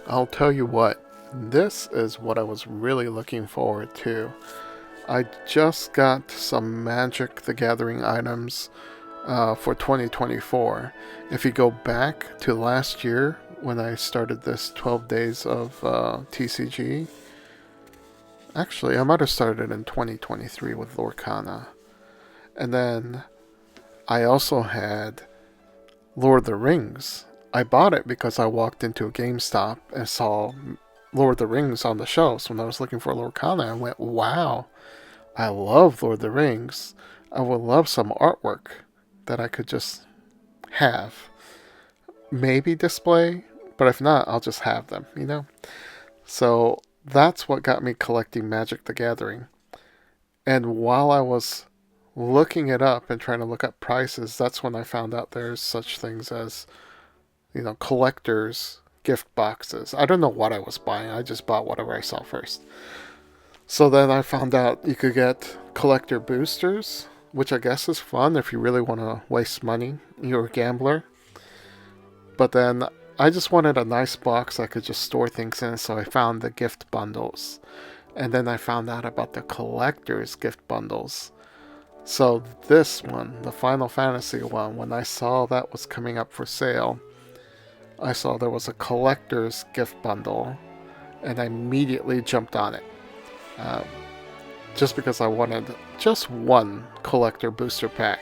I'll tell you what, this is what I was really looking forward to. I just got some Magic the Gathering items for 2024. If you go back to last year when I started this 12 days of TCG, actually, I might have started in 2023 with Lorcana. And then I also had Lord of the Rings. I bought it because I walked into a GameStop and saw Lord of the Rings on the shelves when I was looking for Lorcana. I went, wow, I love Lord of the Rings. I would love some artwork that I could just have. Maybe display, but if not, I'll just have them, you know? So that's what got me collecting Magic the Gathering. And while I was looking it up and trying to look up prices, that's when I found out there's such things as, collectors gift boxes. I don't know what I was buying. I just bought whatever I saw first. So then I found out you could get collector boosters, which I guess is fun if you really want to waste money. You're a gambler. But then I just wanted a nice box I could just store things in, so I found the gift bundles. And then I found out about the collector's gift bundles. So this one, the Final Fantasy one, when I saw that was coming up for sale, I saw there was a collector's gift bundle, and I immediately jumped on it. Uh, just because I wanted just one collector booster pack.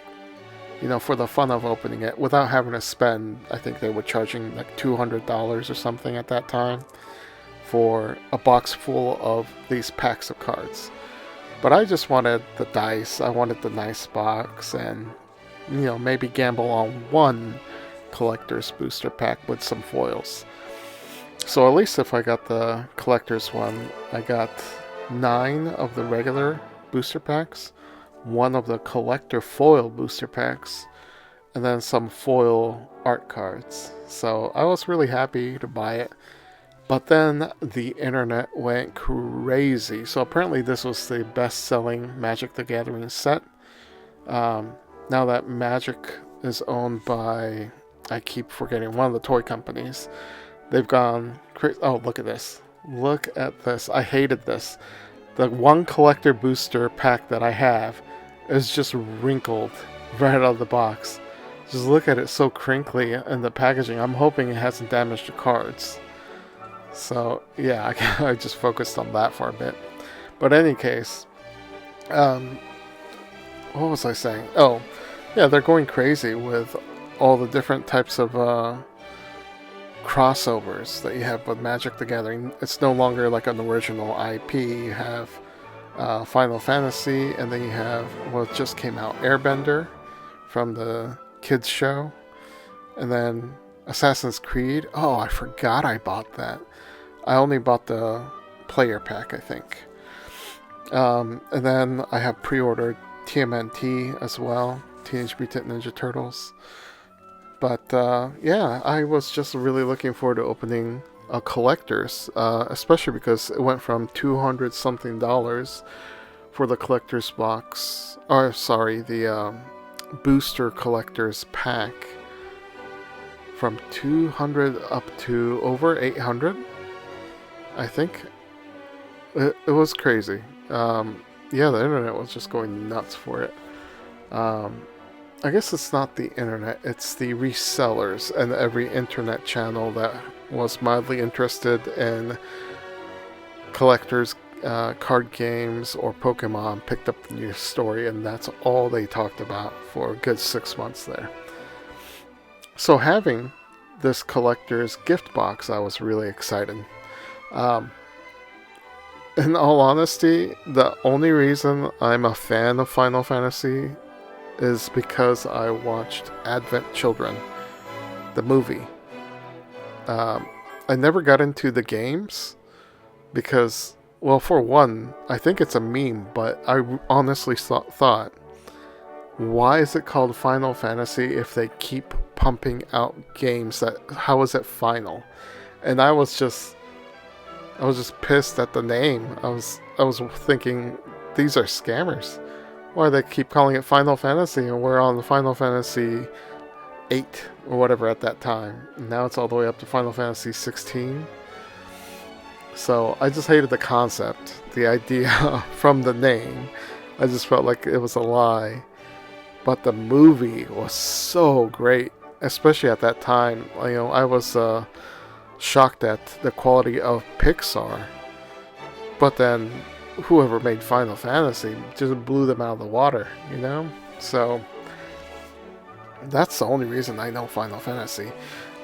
For the fun of opening it without having to spend, I think they were charging like $200 or something at that time for a box full of these packs of cards. But I just wanted the dice, I wanted the nice box, and, maybe gamble on one collector's booster pack with some foils. So at least if I got the collector's one, I got 9 of the regular booster packs, one of the collector foil booster packs, and then some foil art cards. So I was really happy to buy it. But then the internet went crazy. So apparently this was the best-selling Magic the Gathering set. Now that Magic is owned by, I keep forgetting, one of the toy companies, they've gone crazy. Oh, look at this. Look at this. I hated this. The one collector booster pack that I have is just wrinkled right out of the box. Just look at it, so crinkly in the packaging. I'm hoping it hasn't damaged the cards. So yeah, I just focused on that for a bit. But in any case, what was I saying? Oh, yeah, they're going crazy with all the different types of crossovers that you have with Magic the Gathering. It's no longer like an original IP. You have Final Fantasy, and then you have what just came out, Airbender, from the kids show, and then Assassin's Creed. Oh, I forgot I bought that. I only bought the player pack, I think. And then I have pre-ordered TMNT as well, Teenage Mutant Ninja Turtles. But yeah, I was just really looking forward to opening a collector's, especially because it went from $200 something for the collector's box, or sorry, the booster collector's pack, from 200 up to over 800. I think it was crazy. Yeah, the internet was just going nuts for it. I guess it's not the internet, it's the resellers and every internet channel that was mildly interested in collectors, card games, or Pokemon picked up the news story, and that's all they talked about for a good 6 months there. So having this collector's gift box, I was really excited. In all honesty, the only reason I'm a fan of Final Fantasy is because I watched Advent Children, the movie. I never got into the games because, well, for one, I think it's a meme, but I honestly thought, why is it called Final Fantasy if they keep pumping out games how is it final? And I was just pissed at the name. I was thinking, these are scammers. Why they keep calling it Final Fantasy, and we're on the Final Fantasy 8 or whatever at that time. And now it's all the way up to Final Fantasy 16. So I just hated the concept, the idea from the name. I just felt like it was a lie. But the movie was so great, especially at that time. I was shocked at the quality of Pixar. But then whoever made Final Fantasy just blew them out of the water, you know? So that's the only reason I know Final Fantasy.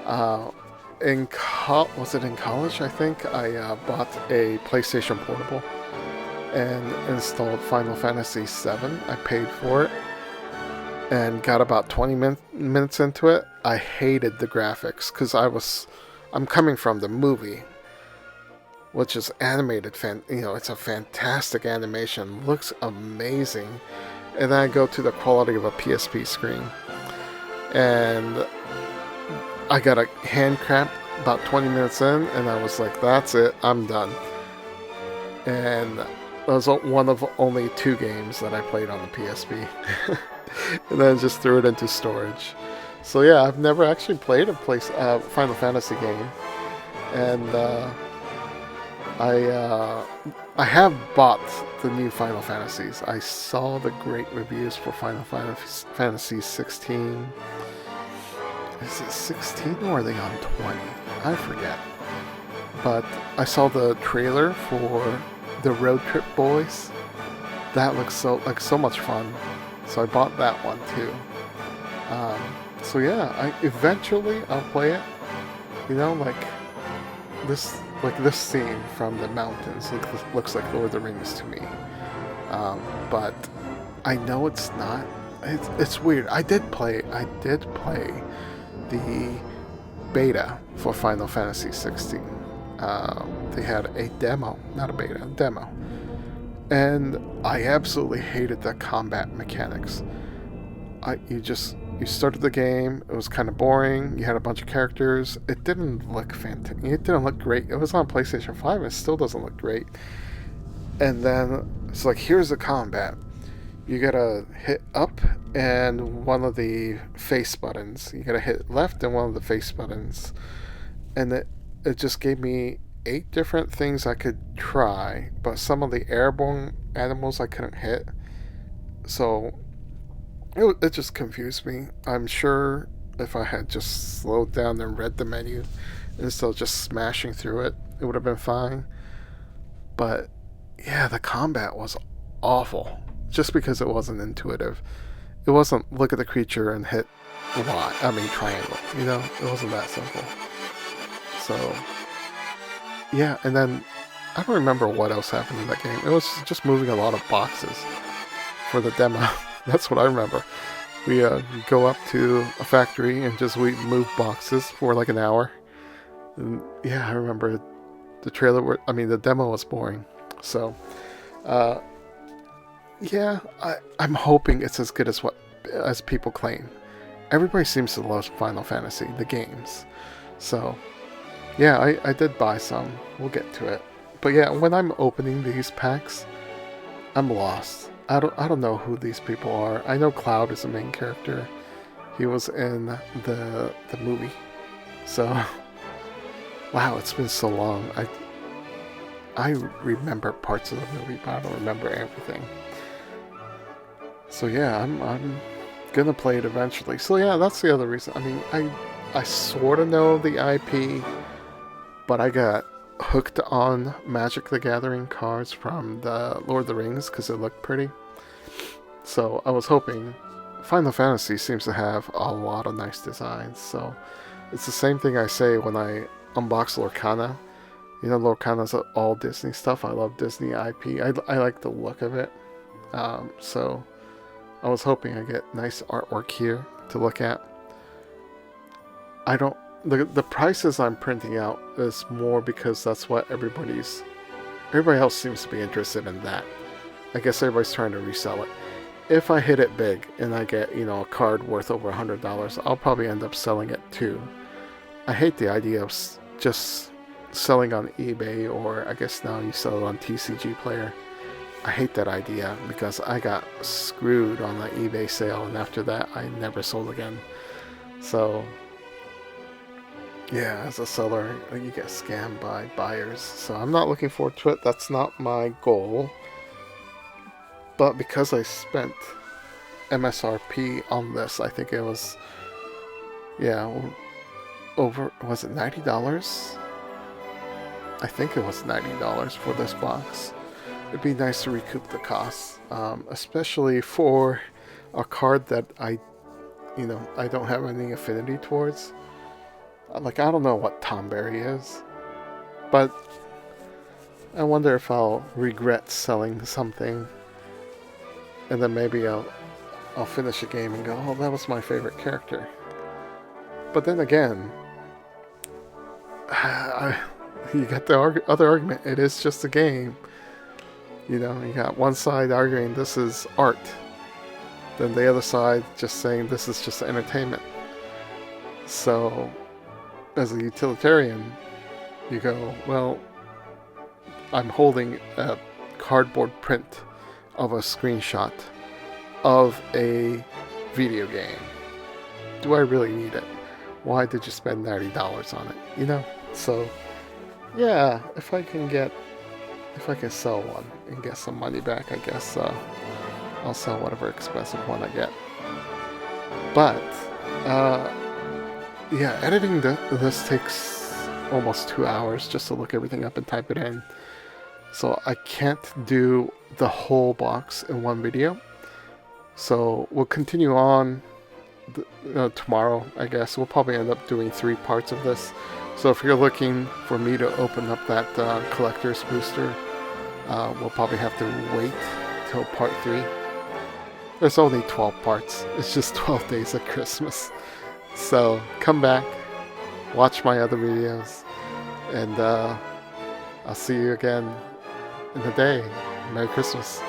Uh, was it in college? I think I bought a PlayStation Portable and installed Final Fantasy VII. I paid for it and got about 20 minutes into it. I hated the graphics because I'm coming from the movie, which is animated. It's a fantastic animation, looks amazing, and then I go to the quality of a PSP screen, and I got a hand cramp about 20 minutes in, and I was like, that's it, I'm done. And that was one of only 2 games that I played on the PSP. And then just threw it into storage. So yeah, I've never actually played a Final Fantasy game. And I have bought the new Final Fantasies. I saw the great reviews for Final Fantasy 16. Is it 16 or are they on 20? I forget. But I saw the trailer for the Road Trip Boys. That looks so much fun. So I bought that one too. So yeah, eventually I'll play it. This scene from the mountains looks like Lord of the Rings to me. But I know it's not. It's weird. I did play the beta for Final Fantasy 16. They had a demo, not a beta, a demo. And I absolutely hated the combat mechanics. You started the game, it was kind of boring, you had a bunch of characters, it didn't look fantastic, it didn't look great. It was on PlayStation 5, it still doesn't look great. And then it's like, here's the combat. You gotta hit up and one of the face buttons. You gotta hit left and one of the face buttons. And it just gave me 8 different things I could try, but some of the airborne animals I couldn't hit. So it just confused me. I'm sure if I had just slowed down and read the menu instead of just smashing through it, it would have been fine. But yeah, the combat was awful just because it wasn't intuitive. It wasn't look at the creature and hit triangle. It wasn't that simple. So yeah, and then I don't remember what else happened in that game. It was just moving a lot of boxes for the demo. That's what I remember. We go up to a factory and we move boxes for like an hour. And yeah, I remember the demo was boring. So, yeah, I'm hoping it's as good as people claim. Everybody seems to love Final Fantasy, the games. So, yeah, I did buy some. We'll get to it. But yeah, when I'm opening these packs, I'm lost. I don't know who these people are. I know Cloud is the main character. He was in the movie. So, wow, it's been so long. I remember parts of the movie, but I don't remember everything. So yeah, I'm gonna play it eventually. So yeah, that's the other reason. I sort of know the IP, but I got hooked on Magic the Gathering cards from the Lord of the Rings because it looked pretty. So I was hoping. Final Fantasy seems to have a lot of nice designs, so it's the same thing I say when I unbox Lorcana. Lorcana's all Disney stuff. I love Disney IP. I like the look of it. So I was hoping I get nice artwork here to look at. The prices I'm printing out is more because that's what everybody else seems to be interested in that. I guess everybody's trying to resell it. If I hit it big and I get, a card worth over $100, I'll probably end up selling it too. I hate the idea of just selling on eBay, or I guess now you sell it on TCG Player. I hate that idea because I got screwed on the eBay sale, and after that I never sold again. So Yeah, as a seller, you get scammed by buyers. So I'm not looking forward to it. That's not my goal. But because I spent MSRP on this, I think it was, yeah, over, was it $90? I think it was $90 for this box. It'd be nice to recoup the costs, especially for a card that I don't have any affinity towards. Like, I don't know what Tom Berry is, but I wonder if I'll regret selling something, and then maybe I'll finish a game and go, oh, that was my favorite character. But then again, you got the other argument. It is just a game. You got one side arguing this is art, then the other side just saying this is just entertainment. So, as a utilitarian, you go, well, I'm holding a cardboard print of a screenshot of a video game. Do I really need it? Why did you spend $90 on it? So, yeah, if I can sell one and get some money back, I guess I'll sell whatever expensive one I get. But, yeah, editing this takes almost 2 hours just to look everything up and type it in. So I can't do the whole box in one video. So we'll continue on tomorrow, I guess. We'll probably end up doing 3 parts of this. So if you're looking for me to open up that collector's booster, we'll probably have to wait till part 3. There's only 12 parts. It's just 12 days of Christmas. So come back, watch my other videos, and I'll see you again in a day. Merry Christmas.